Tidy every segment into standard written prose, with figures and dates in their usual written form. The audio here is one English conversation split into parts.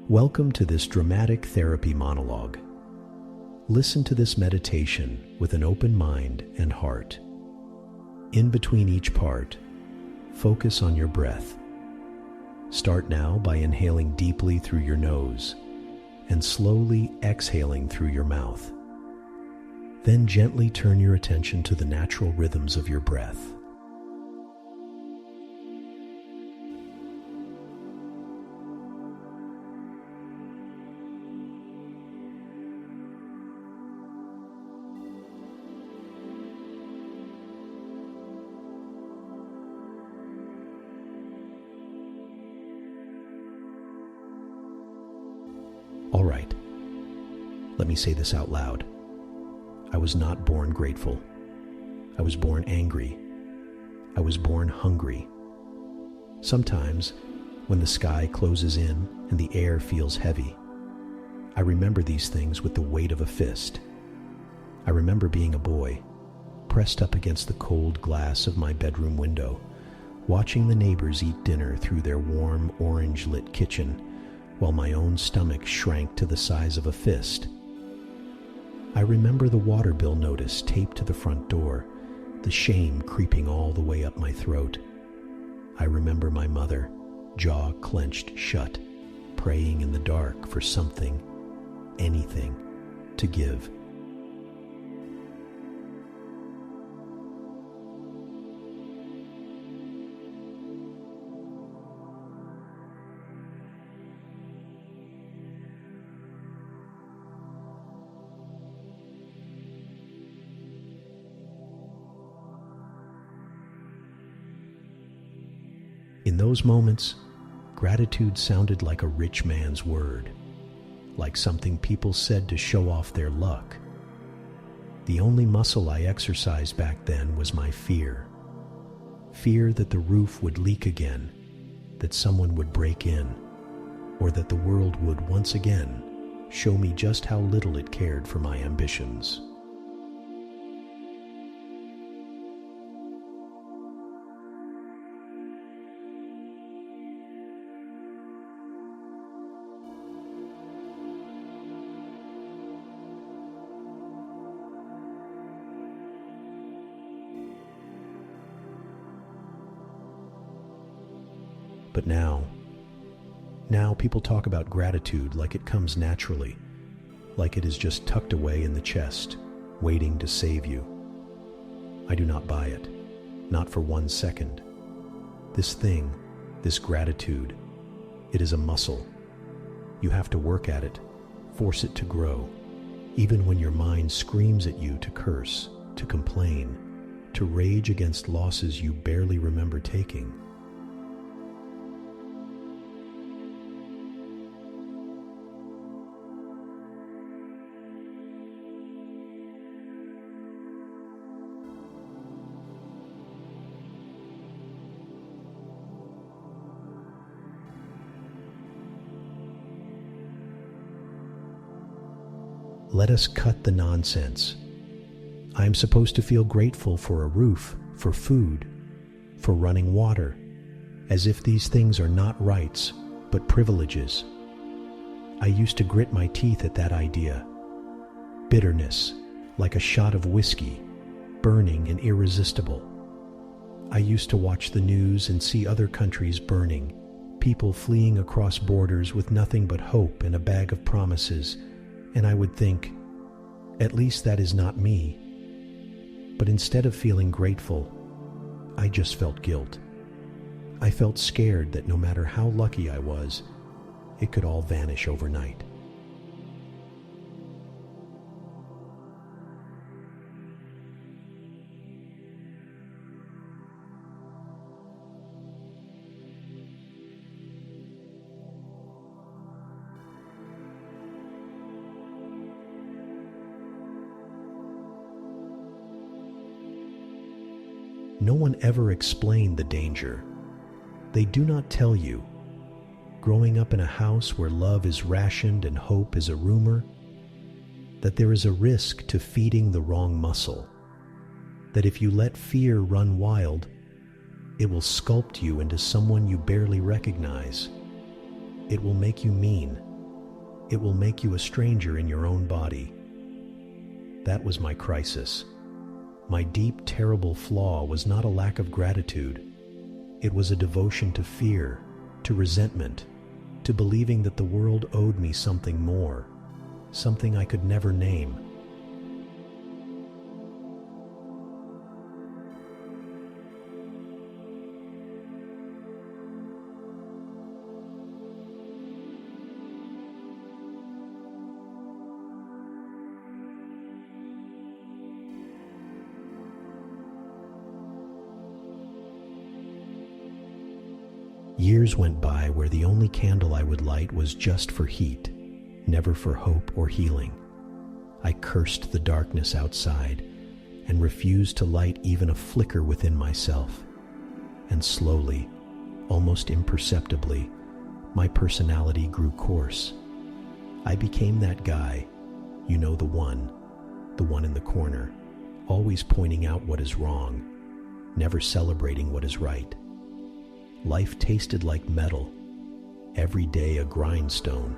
Welcome to this dramatic therapy monologue. Listen to this meditation with an open mind and heart. In between each part, focus on your breath. Start now by inhaling deeply through your nose and slowly exhaling through your mouth. Then gently turn your attention to the natural rhythms of your breath. All right, let me say this out loud. I was not born grateful. I was born angry. I was born hungry. Sometimes, when the sky closes in and the air feels heavy, I remember these things with the weight of a fist. I remember being a boy, pressed up against the cold glass of my bedroom window, watching the neighbors eat dinner through their warm, orange-lit kitchen, while my own stomach shrank to the size of a fist. I remember the water bill notice taped to the front door, the shame creeping all the way up my throat. I remember my mother, jaw clenched shut, praying in the dark for something, anything, to give. In those moments, gratitude sounded like a rich man's word, like something people said to show off their luck. The only muscle I exercised back then was my fear. Fear that the roof would leak again, that someone would break in, or that the world would once again show me just how little it cared for my ambitions. But now people talk about gratitude like it comes naturally, like it is just tucked away in the chest, waiting to save you. I do not buy it, not for 1 second. This thing, this gratitude, it is a muscle. You have to work at it, force it to grow, even when your mind screams at you to curse, to complain, to rage against losses you barely remember taking. Let us cut the nonsense. I am supposed to feel grateful for a roof, for food, for running water, as if these things are not rights, but privileges. I used to grit my teeth at that idea. Bitterness, like a shot of whiskey, burning and irresistible. I used to watch the news and see other countries burning, people fleeing across borders with nothing but hope and a bag of promises, and I would think, at least that is not me. But instead of feeling grateful, I just felt guilt. I felt scared that no matter how lucky I was, it could all vanish overnight. No one ever explained the danger. They do not tell you. Growing up in a house where love is rationed and hope is a rumor, that there is a risk to feeding the wrong muscle, that if you let fear run wild, it will sculpt you into someone you barely recognize. It will make you mean, it will make you a stranger in your own body. That was my crisis. My deep, terrible flaw was not a lack of gratitude. It was a devotion to fear, to resentment, to believing that the world owed me something more, something I could never name. Years went by where the only candle I would light was just for heat, never for hope or healing. I cursed the darkness outside and refused to light even a flicker within myself. And slowly, almost imperceptibly, my personality grew coarse. I became that guy, you know, the one in the corner, always pointing out what is wrong, never celebrating what is right. Life tasted like metal, every day a grindstone.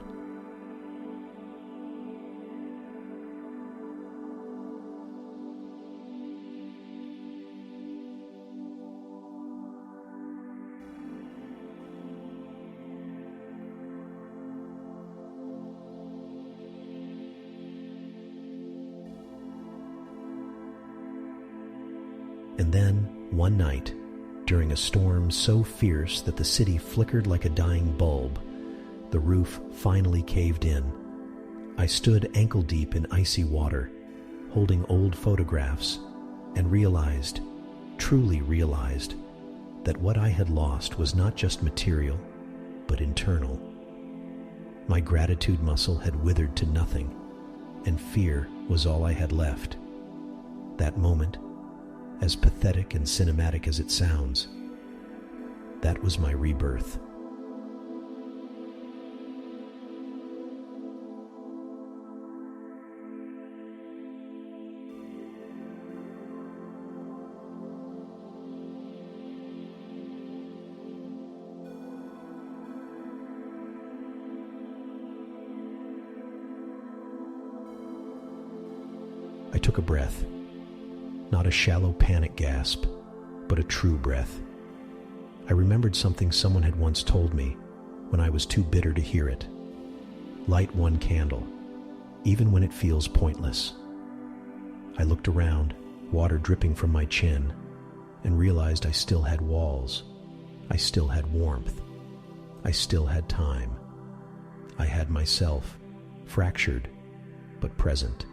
And then, one night, during a storm so fierce that the city flickered like a dying bulb, the roof finally caved in. I stood ankle-deep in icy water, holding old photographs, and realized, truly realized, that what I had lost was not just material, but internal. My gratitude muscle had withered to nothing, and fear was all I had left. That moment, as pathetic and cinematic as it sounds, that was my rebirth. I took a breath. Not a shallow panic gasp, but a true breath. I remembered something someone had once told me when I was too bitter to hear it. Light one candle, even when it feels pointless. I looked around, water dripping from my chin, and realized I still had walls. I still had warmth. I still had time. I had myself, fractured, but present.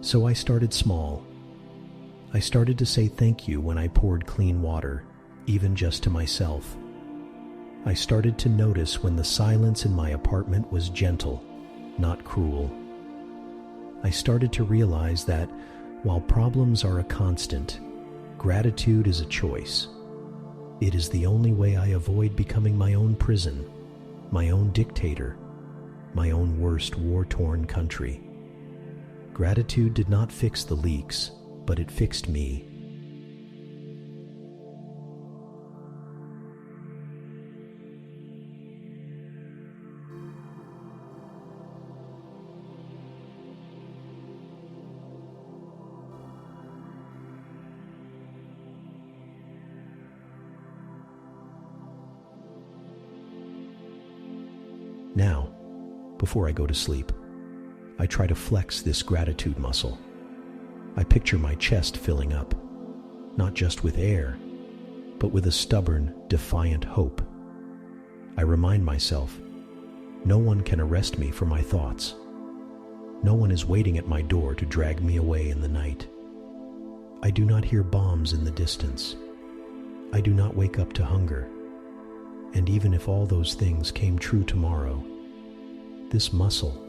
So I started small. I started to say thank you when I poured clean water, even just to myself. I started to notice when the silence in my apartment was gentle, not cruel. I started to realize that while problems are a constant, gratitude is a choice. It is the only way I avoid becoming my own prison, my own dictator, my own worst war-torn country. Gratitude did not fix the leaks, but it fixed me. Now, before I go to sleep, I try to flex this gratitude muscle. I picture my chest filling up, not just with air, but with a stubborn, defiant hope. I remind myself, no one can arrest me for my thoughts. No one is waiting at my door to drag me away in the night. I do not hear bombs in the distance. I do not wake up to hunger. And even if all those things came true tomorrow, this muscle,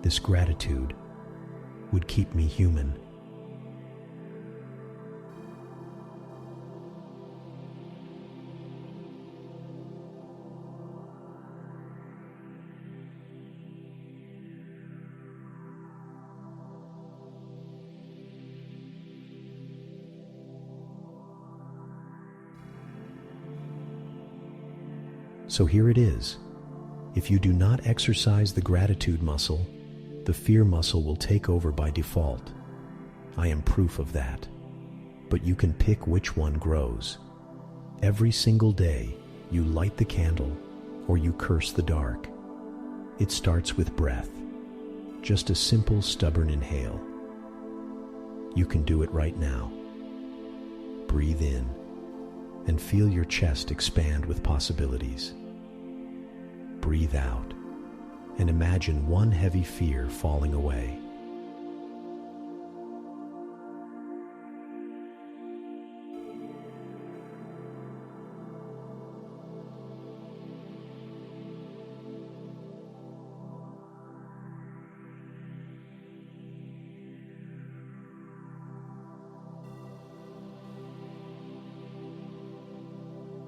this gratitude, would keep me human. So here it is. If you do not exercise the gratitude muscle, the fear muscle will take over by default. I am proof of that. But you can pick which one grows. Every single day, you light the candle or you curse the dark. It starts with breath. Just a simple, stubborn inhale. You can do it right now. Breathe in and feel your chest expand with possibilities. Breathe out and imagine one heavy fear falling away.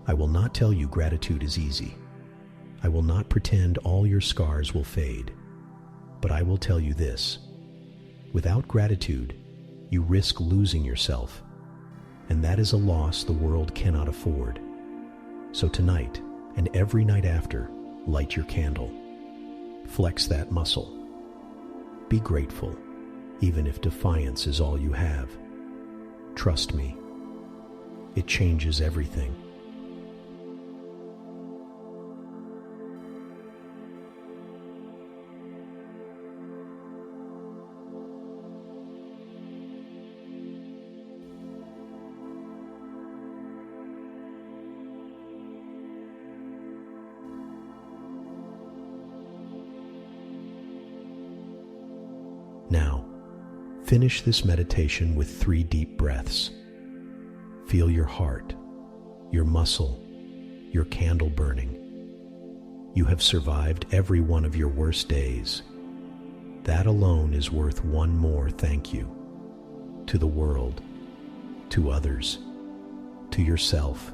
I will not tell you gratitude is easy. I will not pretend all your scars will fade. But I will tell you this. Without gratitude, you risk losing yourself. And that is a loss the world cannot afford. So tonight, and every night after, light your candle. Flex that muscle. Be grateful, even if defiance is all you have. Trust me, it changes everything. Now, finish this meditation with 3 deep breaths. Feel your heart, your muscle, your candle burning. You have survived every one of your worst days. That alone is worth one more thank you. To the world, to others, to yourself.